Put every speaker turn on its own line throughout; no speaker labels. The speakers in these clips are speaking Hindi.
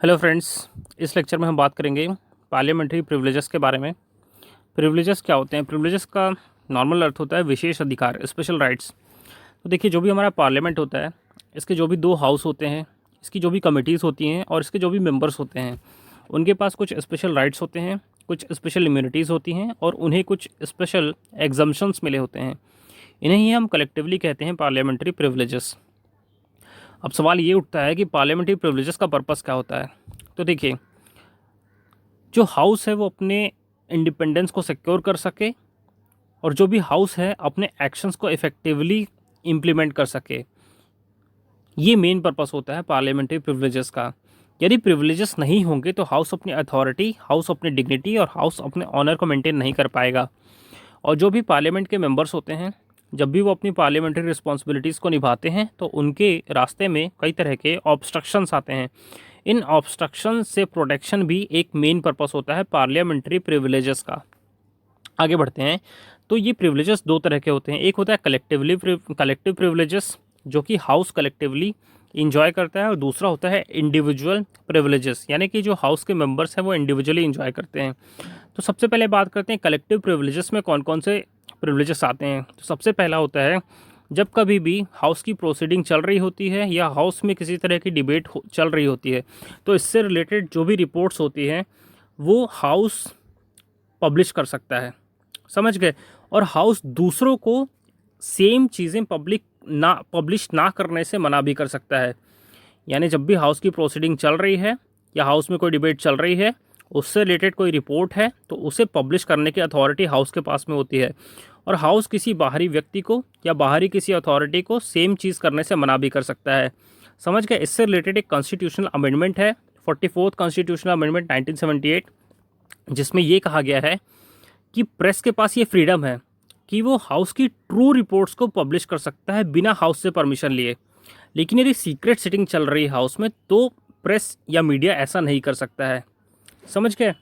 हेलो फ्रेंड्स, इस लेक्चर में हम बात करेंगे पार्लियामेंट्री प्रिविलेजेस के बारे में। प्रिविलेजेस क्या होते हैं? प्रिविलेजेस का नॉर्मल अर्थ होता है विशेष अधिकार, स्पेशल राइट्स। तो देखिए, जो भी हमारा पार्लियामेंट होता है, इसके जो भी दो हाउस होते हैं, इसकी जो भी कमिटीज़ होती हैं और इसके जो भी मेंबर्स होते हैं, उनके पास कुछ स्पेशल राइट्स होते हैं, कुछ स्पेशल इम्यूनिटीज़ होती हैं और उन्हें कुछ स्पेशल एग्जम्पशंस मिले होते हैं। इन्हें ही हम कलेक्टिवली कहते हैं पार्लियामेंट्री प्रिविलेजेस। अब सवाल ये उठता है कि पार्लियामेंट्री प्रिविलेजेस का पर्पस क्या होता है। तो देखिए, जो हाउस है वो अपने इंडिपेंडेंस को सिक्योर कर सके और जो भी हाउस है अपने एक्शंस को इफ़ेक्टिवली इम्प्लीमेंट कर सके, ये मेन पर्पस होता है पार्लियामेंट्री प्रिविलेजेस का। यदि प्रिविलेजेस नहीं होंगे तो हाउस अपनी अथॉरिटी, हाउस अपनी डिग्निटी और हाउस अपने ऑनर को मेंटेन नहीं कर पाएगा। और जो भी पार्लियामेंट के मेंबर्स होते हैं, जब भी वो अपनी पार्लियामेंट्री रिस्पॉन्सिबिलिटीज़ को निभाते हैं तो उनके रास्ते में कई तरह के ऑब्स्ट्रक्शंस आते हैं। इन ऑब्स्ट्रक्शन से प्रोटेक्शन भी एक मेन पर्पस होता है पार्लियामेंट्री प्रिविलेजेस का। आगे बढ़ते हैं। तो ये प्रिविलेजेस दो तरह के होते हैं। एक होता है कलेक्टिव प्रिविलेजेस, जो कि हाउस कलेक्टिवली इंजॉय करता है, और दूसरा होता है इंडिविजुअल प्रिविलेजेस, यानी कि जो हाउस के मेंबर्स हैं वो इंडिविजुअली इंजॉय करते हैं। तो सबसे पहले बात करते हैं कलेक्टिव प्रिविलेजेस में कौन कौन से प्रिविलेजेस आते हैं। तो सबसे पहला होता है, जब कभी भी हाउस की प्रोसीडिंग चल रही होती है या हाउस में किसी तरह की डिबेट चल रही होती है, तो इससे रिलेटेड जो भी रिपोर्ट्स होती हैं वो हाउस पब्लिश कर सकता है। समझ गए? और हाउस दूसरों को सेम चीज़ें पब्लिश ना करने से मना भी कर सकता है। यानी जब भी हाउस की प्रोसीडिंग चल रही है या हाउस में कोई डिबेट चल रही है, उससे रिलेटेड कोई रिपोर्ट है, तो उसे पब्लिश करने की अथॉरिटी हाउस के पास में होती है। और हाउस किसी बाहरी व्यक्ति को या बाहरी किसी अथॉरिटी को सेम चीज़ करने से मना भी कर सकता है। समझ गए? इससे रिलेटेड एक कॉन्स्टिट्यूशनल अमेंडमेंट है, 44th कॉन्स्टिट्यूशनल अमेंडमेंट 1978, जिसमें ये कहा गया है कि प्रेस के पास ये फ्रीडम है कि वो हाउस की ट्रू रिपोर्ट्स को पब्लिश कर सकता है बिना हाउस से परमिशन लिए। लेकिन यदि सीक्रेट सिटिंग चल रही है हाउस में, तो प्रेस या मीडिया ऐसा नहीं कर सकता है। समझ गए?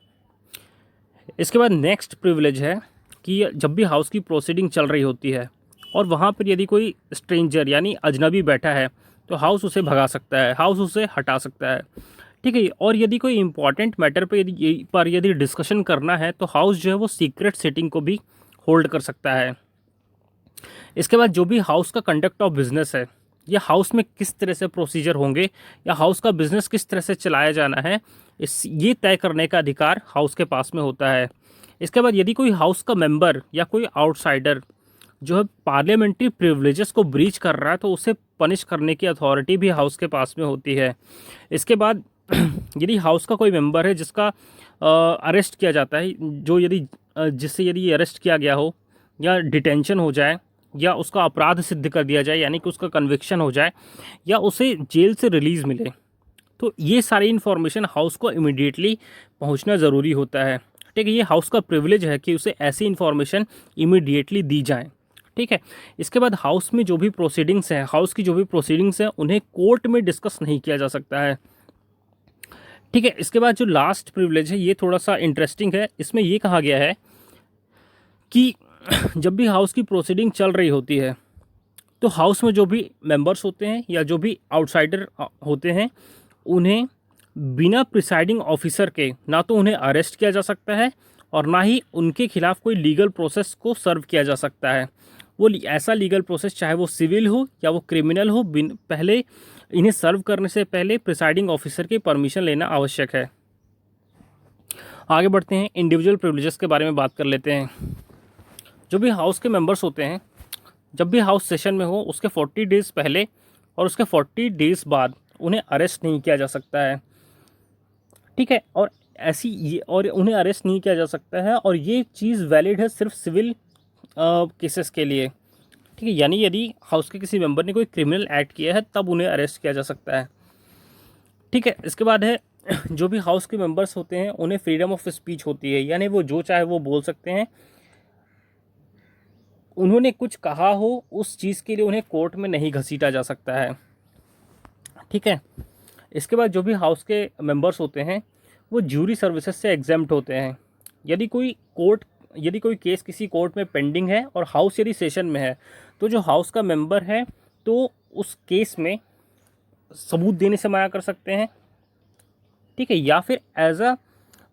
इसके बाद नेक्स्ट प्रिविलेज है कि जब भी हाउस की प्रोसीडिंग चल रही होती है और वहाँ पर यदि कोई स्ट्रेंजर यानी अजनबी बैठा है, तो हाउस उसे भगा सकता है, हाउस उसे हटा सकता है। ठीक है? और यदि कोई इंपॉर्टेंट मैटर पर यदि डिस्कशन करना है, तो हाउस जो है वो सीक्रेट सिटिंग को भी होल्ड कर सकता है। इसके बाद जो भी हाउस का कंडक्ट ऑफ बिजनेस है, या हाउस में किस तरह से प्रोसीजर होंगे या हाउस का बिजनेस किस तरह से चलाया जाना है, ये तय करने का अधिकार हाउस के पास में होता है। इसके बाद यदि कोई हाउस का मेंबर या कोई आउटसाइडर जो है पार्लियामेंट्री प्रिविलेजेस को ब्रीच कर रहा है, तो उसे पनिश करने की अथॉरिटी भी हाउस के पास में होती है। इसके बाद यदि हाउस का कोई मेंबर है जिसका अरेस्ट किया जाता है, जिससे यदि अरेस्ट किया गया हो या डिटेंशन हो जाए या उसका अपराध सिद्ध कर दिया जाए, यानी कि उसका कन्विक्शन हो जाए या उसे जेल से रिलीज़ मिले, तो ये सारी इन्फॉर्मेशन हाउस को इमीडिएटली पहुंचना ज़रूरी होता है। ठीक है? ये हाउस का प्रिविलेज है कि उसे ऐसी इन्फॉर्मेशन इमीडिएटली दी जाए। ठीक है? इसके बाद हाउस में जो भी प्रोसीडिंग्स हैं, हाउस की जो भी प्रोसीडिंग्स हैं, उन्हें कोर्ट में डिस्कस नहीं किया जा सकता है। ठीक है? इसके बाद जो लास्ट प्रिविलेज है, ये थोड़ा सा इंटरेस्टिंग है। इसमें ये कहा गया है कि जब भी हाउस की प्रोसीडिंग चल रही होती है, तो हाउस में जो भी मेंबर्स होते हैं या जो भी आउटसाइडर होते हैं, उन्हें बिना प्रिसाइडिंग ऑफिसर के ना तो उन्हें अरेस्ट किया जा सकता है और ना ही उनके खिलाफ कोई लीगल प्रोसेस को सर्व किया जा सकता है। वो ऐसा लीगल प्रोसेस, चाहे वो सिविल हो या वो क्रिमिनल हो, पहले इन्हें सर्व करने से पहले प्रिसाइडिंग ऑफिसर की परमिशन लेना आवश्यक है। आगे बढ़ते हैं, इंडिविजुअल प्रिविलेजेस के बारे में बात कर लेते हैं। जो भी हाउस के मेंबर्स होते हैं, जब भी हाउस सेशन में हो, उसके 40 डेज़ पहले और उसके 40 डेज़ बाद उन्हें अरेस्ट नहीं किया जा सकता है। ठीक है? और उन्हें अरेस्ट नहीं किया जा सकता है, और ये चीज़ वैलिड है सिर्फ सिविल केसेस के लिए। ठीक है? यानी यदि हाउस के किसी मेंबर ने कोई क्रिमिनल एक्ट किया है, तब उन्हें अरेस्ट किया जा सकता है। ठीक है? इसके बाद है, जो भी हाउस के मेंबर्स होते हैं उन्हें फ्रीडम ऑफ स्पीच होती है, यानी वो जो चाहे वो बोल सकते हैं। उन्होंने कुछ कहा हो, उस चीज़ के लिए उन्हें कोर्ट में नहीं घसीटा जा सकता है। ठीक है? इसके बाद जो भी हाउस के मेंबर्स होते हैं वो ज्यूरी सर्विसेज से एग्जेम्प्ट होते हैं। यदि कोई केस किसी कोर्ट में पेंडिंग है और हाउस यदि सेशन में है, तो जो हाउस का मेंबर है तो उस केस में सबूत देने से मना कर सकते हैं। ठीक है, या फिर एज अ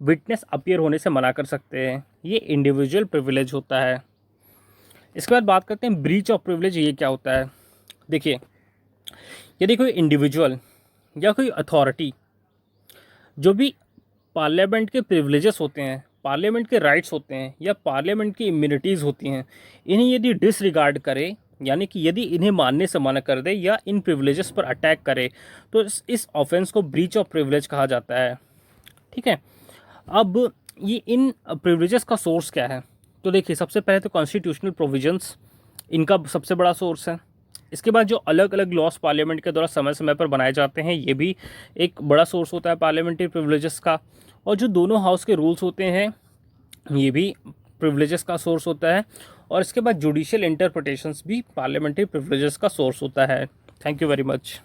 विटनेस अपीयर होने से मना कर सकते हैं। ये इंडिविजुअल प्रिविलेज होता है। इसके बाद बात करते हैं ब्रीच ऑफ प्रिविलेज, ये क्या होता है। देखिए, यदि कोई इंडिविजुअल या कोई अथॉरिटी जो भी पार्लियामेंट के प्रिविलेजेस होते हैं, पार्लियामेंट के राइट्स होते हैं या पार्लियामेंट की इम्यूनिटीज़ होती हैं, इन्हें यदि डिसरिगार्ड करे, यानी कि यदि इन्हें मानने से मना कर दे या इन प्रिविलेजेस पर अटैक करे, तो इस ऑफेंस को ब्रीच ऑफ प्रिविलेज कहा जाता है। ठीक है, अब ये इन प्रिविलेजेस का सोर्स क्या है। तो देखिए, सबसे पहले तो कॉन्स्टिट्यूशनल प्रोविजंस इनका सबसे बड़ा सोर्स है। इसके बाद जो अलग अलग लॉस पार्लियामेंट के द्वारा समय समय पर बनाए जाते हैं, ये भी एक बड़ा सोर्स होता है पार्लियामेंट्री प्रिविलेजेस का। और जो दोनों हाउस के रूल्स होते हैं, ये भी प्रिविलेजेस का सोर्स होता है। और इसके बाद जुडिशियल इंटरप्रिटेशंस भी पार्लियामेंट्री प्रिविलेजेस का सोर्स होता है। Thank you very much.